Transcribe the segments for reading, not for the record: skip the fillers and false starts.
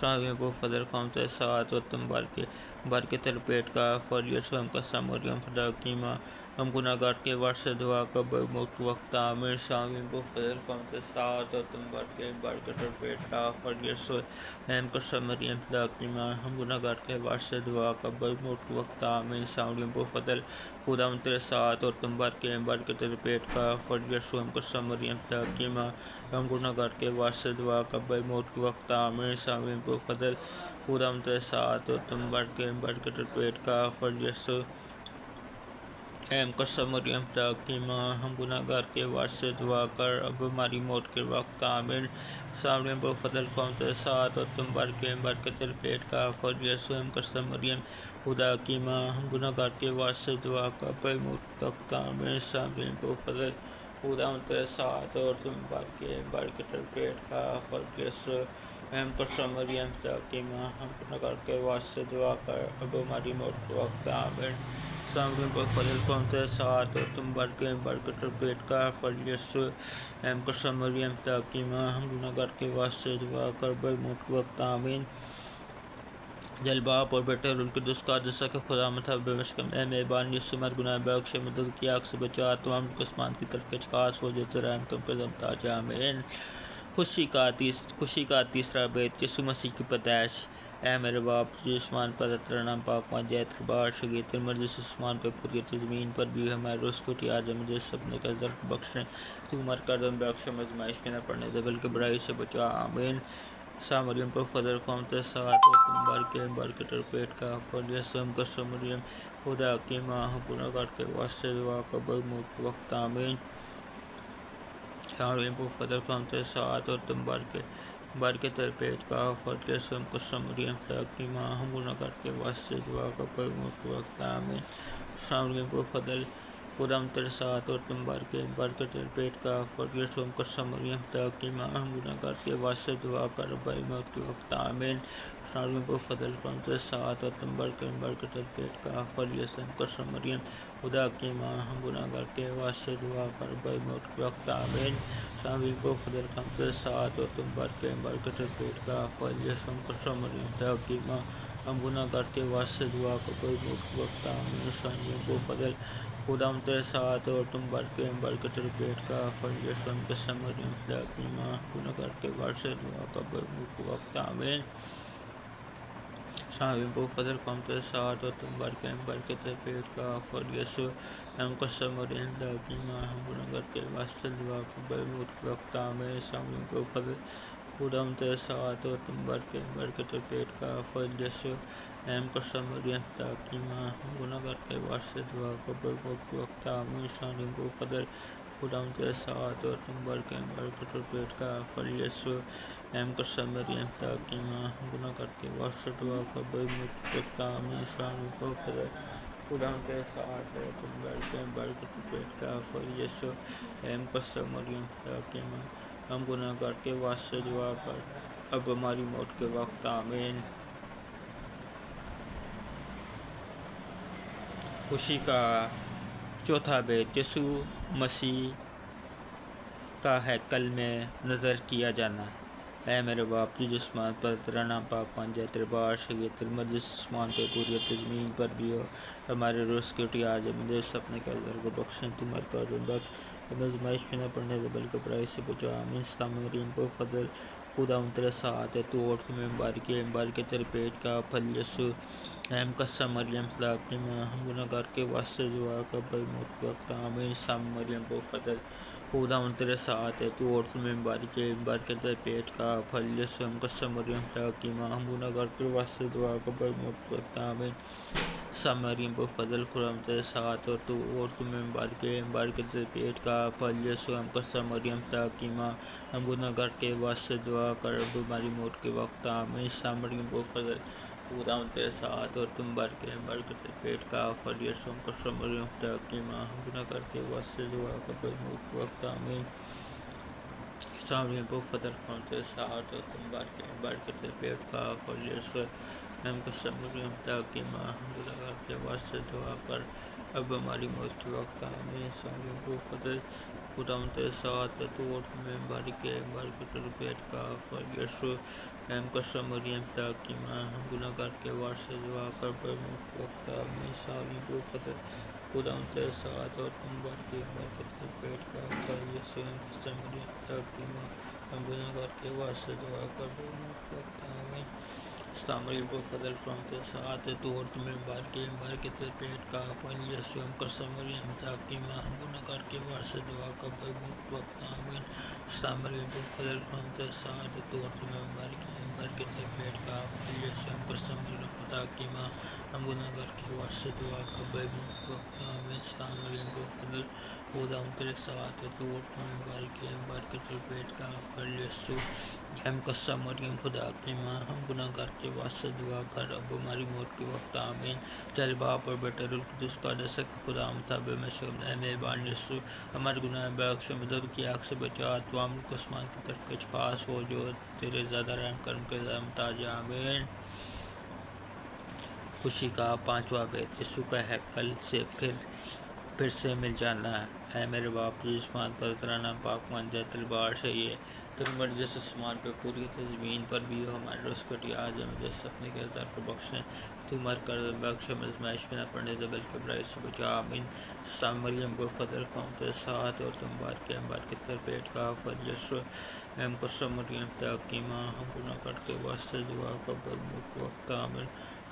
شامل کو فضل قومت ساعت اور تم بار کے تر پیٹ کا فریت سوم قسم مریم خدا کی ماں ہم گناہ گار کے وار سے دعا قبر موت وقت آمین شامل کو فضل قومت ساعت اور تم بار کے تر پیٹ کا فریت سوم قسم مریم خدا کی ماں ہم گناہ گار کے وار سے دعا قبر موت وقت آمین شامل کو فضل خدا تیرے ساتھ اور تم بار کے تر پیٹ کا فریت سوم قسم مریم خدا کی ماں ہم گناہ گار کے واسطے دعا قبر موت کے وقت آمین شامل کو فضل خدا تیرے ساتھ اور تم بار کے تر پیٹ کا فریت قسم مریم خدا کی ماں ہم گناہ گار کے واسطے دعا کر اب ہماری موت کے وقت آمین شامل کو فضل قوم تیرے ساتھ اور تم بار کے تر پیٹ کا فریت قسم مریم خدا کی ماں ہم گناہ گار کے واسطے دعا قبر موت کے وقت آمین شامل کو فضل خدا تیرے ساتھ اور تم بار کے تر پیٹ کا فریت قسم مریم خدا کی ماں ہم گناہ گار کے واسطے دعا کر اب ہماری موت کے وقت آمین شامل کو فضل قوم تیرے ساتھ اور تم بار کے تر پیٹ کا فریت قسم مریم خدا کی ماں ہم گناہ گار کے واسطے دعا کر اب موت کے وقت آمین جل باپ اور بیٹے اور ان کے دوست کا جیسا کہ خدا مطلب بے مشکل اے مہربان یسوع مر گناہ بخش مدد کی آگ سے بچا تمام کو آسمان کی طرف کے چکاس ہو جو تیرا کم پہ دمتا آمین خوشی کا تیسرا بیت یسوع مسیح کی پیدائش اے میرے باپ جو آسمان پر تیرا نام پاک مان جائے تیرا بار شگیر تیرے مرضی سے آسمان پہ پوری زمین پر بھی ہمارے روز کو آج ہمیں جو سپنے کا ظرف بخشیں تو مر کر دم بخش ہمیں آزمائش میں نہ پڑنے دے بلکہ برائی سے بچا آمین مریم پر فضل قوم تیرے ساتھ اور تم بار کے تر پیٹ کا فریت قسم مریم خدا کی ماں ہم گناہ گار کے واسطے دعا قبر موت کے وقت آمین مریم پر فضل قوم تیرے ساتھ اور تم بار کے تر پیٹ کا فریت قسم مریم خدا کی ماں ہم گناہ گار کے واسطے دعا قبر موت کے وقت آمین مریم پر فضل خدا تیرے ساتھ اور تم بار کے تر پیٹ کا فریت قسم مریم خدا کی ماں ہم گناہ گار کے واسطے دعا کر اب موت کے وقت آمین مریم پر فضل قوم تیرے ساتھ اور تم بار کے تر پیٹ کا فریت قسم مریم خدا کی ماں ہم گناہ گار کے واسطے دعا کر اب موت کے وقت آمین مریم پر فضل قوم تیرے ساتھ اور تم بار کے تر پیٹ کا فریت قسم مریم خدا کی ماں ہم گناہ گار کے واسطے دعا کر اب موت کے وقت آمین مریم پر فضل خدا تیرے ساتھ اور تم بار کے تر پیٹ کا فریت قسم مریم خدا کی ماں گناہ گار کے واسطے دعا کر اب موت کے وقت آمین مریم پر فضل قوم تیرے ساتھ اور تم بار کے تر پیٹ کا فریت قسم مریم خدا کی ماں ہم گناہ گار کے واسطے دعا کر اب موت کے وقت آمین مریم پر فضل خدا تیرے ساتھ اور تم بار کے تر پیٹ کا فریت قسم مریم خدا کی ماں ہم گناہ گار کے واسطے دعا کر اب موت کے وقت آمین مریم پر فضل خدا تیرے ساتھ اور تم بار کے تر پیٹ کا فریت قسم مریم خدا کی ماں ہم گناہ گار کے واسطے دعا کر اب موت کے وقت آمین مریم پر فضل خدا تیرے ساتھ اور تم بار کے تر پیٹ کا فریت قسم مریم خدا کی ماں ہم گناہ گار کے واسطے دعا کر اب ہماری موت کے وقت آمین خوشی کا چوتھا بیت یسوع مسیح کا ہیکل میں نظر کیا جانا اے میرے باپ جو آسمان پر تیرا نام پاک مان جائے تیرے بار شگیر تیرے مرضی سے آسمان پہ پوری زمین پر بھی ہو ہمارے روز کی روٹی آج ہمیں دے سپنے کا ظرف بخشیں تم مر کر دم بخش ہمیں آزمائش میں نہ پڑنے دے بلکہ برائی سے بچا آمین مریم پر فضل خدا تیرے ساتھ ہے تو اور تمہیں بار کے تیرے پیٹ کا پھل یسوع قسم مریم خدا کی ماں ہم گناہ گار کے واسطے دعا کر اب موت کے وقت آمین مریم پر فضل خدا تیرے ساتھ ہے تو اور تمہیں بار کے تیرے پیٹ کا پھل یسوع قسم مریم خدا کی ماں ہم گناہ گار کے واسطے دعا کر اب موت کے وقت آمین مریم پر فضل خدا تیرے ساتھ اور تمہیں بار کے تیرے پیٹ کا پھل یسوع قسم مریم خدا کی ماں ہم گناہ گار کے واسطے دعا کر اب ہماری موت کے وقت آمین مریم پر فضل خدا تیرے ساتھ اور تم بار کے تیرے پیٹ کا پھل یسوع قسم مریم خدا کی ماں ہم گناہ گار کے واسطے دعا کر اب موت کے وقت آمین مریم پر فضل خدا تیرے ساتھ اور تم بار کے تیرے پیٹ کا پھل یسوع قسم مریم خدا کی ماں ہم گناہ گار کے واسطے دعا کر اب ہماری موت کے وقت آمین سالیوں کو فضل خدا ان کے ساتھ ہے تو میں بھر کے پیٹ کا فر یسو ایم قسم مریم کی ماں ہم گناہ کر کے وارث سے دعا کر پر موت کے وقت آمین سالیوں کو فضل خدا ان کے ساتھ اور تم بھر کے پیٹ کا فر یسو ایم قسم مریم کی ماں ہم گناہ کر کے وارث سے دعا کر پر موت کے وقت آمین السلام علیکم فضل فرام کے ساتھ تو اور تمہیں بار کے پیٹ کا پن یسو ہم قسم مریم کی ماں ہم گناہ کر کے وار سے دعا کا بہت وقت آمین السلام علیکم فضل فرام کے ساتھ تو اور تمہیں بار کے پیٹ کا پن یسو ہم قسم مریم خدا کی ماں ہم گناہ کر کے وار سے دعا کا بہت وقت آمین السلام علیکم فضل خدا ان کے ساتھ تو اور تمہیں بار کے پیٹ کا پن یسو ہم قسم مریم خدا کی ماں ہم گناہ کر کے واسطے دعا کر اب ہماری موت کے وقت آمین چل باپ اور بیٹے رول القدس کا دسک خدا مطاب میں شکر اے میبان یسو ہمارے گناہ بخش مدر کی آنکھ سے بچا تو ہم آسمان کی طرف کچھ خاص ہو جو تیرے زیادہ رحم کرم کے زیادہ محتاج آمین خوشی کا پانچواں بیت یسوع کا ہیکل سے پھر سے مل جانا ہے میرے باپ جسمان پر ترانا پاک مان جائے تلوار سے یہ تم مرضی سے آسمان پہ پوری تھی زمین پر بھی ہو ہمارے روز کٹی آج ہمیں جیسے اپنے کردار کو بخشیں تو مر کر بخش ہم ازمائش میں نہ پڑنے دے بلکہ برائی سے بچا آمین سام مریم کو فضل قومت ساتھ اور تم بار کے تر پیٹ کا فضل یسو ایم قسم مریم کی ماں ہم گناہ کر کے واسطے دعا قبر موت وقت آمین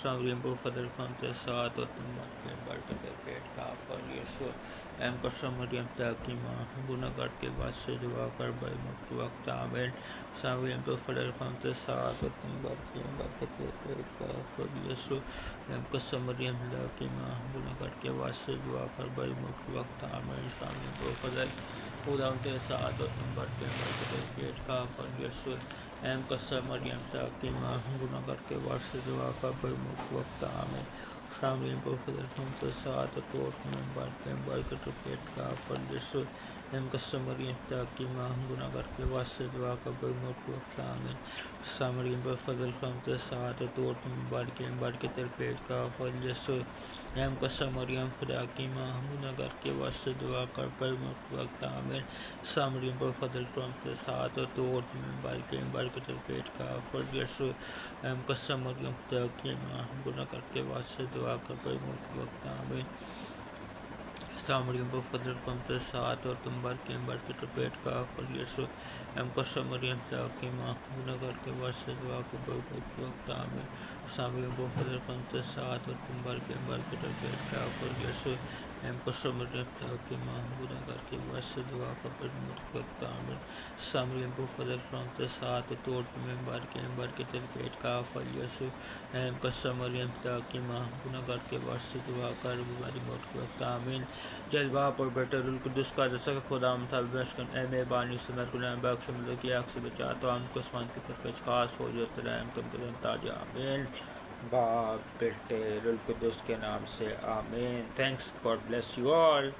سام مریم کو فضل قومت ساتھ اور تم بار کے تر پیٹ کا فضل یسو ایم قسم مریم کی ماں ہم گناہ کر کے واسطے دعا کر بھائی موت وقت آمین سام مریم کو فضل قومت ساتھ اور تم بار کے تر پیٹ کا فضل یسو ایم قسم مریم کی ماں ہم گناہ کر کے واسطے دعا کر بھائی موت وقت آمین سام مریم کو فضل خدا ان کے ساتھ اور تم بار کے تر پیٹ کا فضل یسو ایم قسم مریم کی ماں ہم گناہ کر کے واسطے دعا کر بھائی موت وقت آمین سام مریم کو فضل قومت ساتھ اور تم بار کے تر پیٹ کا فضل یسو ایم قسم مریم کی ماں ہم گناہ کر کے واسطے دعا کر بھائی موت وقت آمین سام مریم کو فضل قومت ساتھ اور تم بار کے تر پیٹ کا فضل یسوع ایم قسم مریم خدا کی ماں ہم گناہ کر کے واسطے دعا کر بھائی موت وقت آمین سام مریم کو فضل قومت ساتھ اور تم بار کے تر پیٹ کا فضل یسوع ایم قسم مریم خدا کی ماں ہم گناہ کر کے واسطے دعا کر بھائی موت وقت آمین سام مریم کو فضل قومت ساتھ اور تم بار کے تر پیٹ کا فضل یسوع ایم قسم مریم کی ماں گناہ کر کے واسطے دعا کر بھائی موت وقت آمین سام مریم کو فضل قومت ساتھ اور تم بار کے تر پیٹ کا فضل یسوع ایم قسم مریم کی ماں گناہ کر کے واسطے دعا کر بھائی موت وقت آمین سام مریم کو فضل قومت ساتھ اور تم بار کے تر پیٹ کا فضل یسوع ایم قسم مریم کی ماں گناہ کر کے واسطے دعا کر ہماری موت کے وقت آمین جل باپ اور بیٹے رول القدس کا دسک خدا مطابق مشکن اے میبانی سے مر گناہ بخش ملو کی آنکھ سے بچا تو ہم کو آسمان کی طرف کچھ خاص ہو جو ترہم کم کے تاج آمین باپ بیٹے رول القدس کے نام سے آمین thanks God bless you all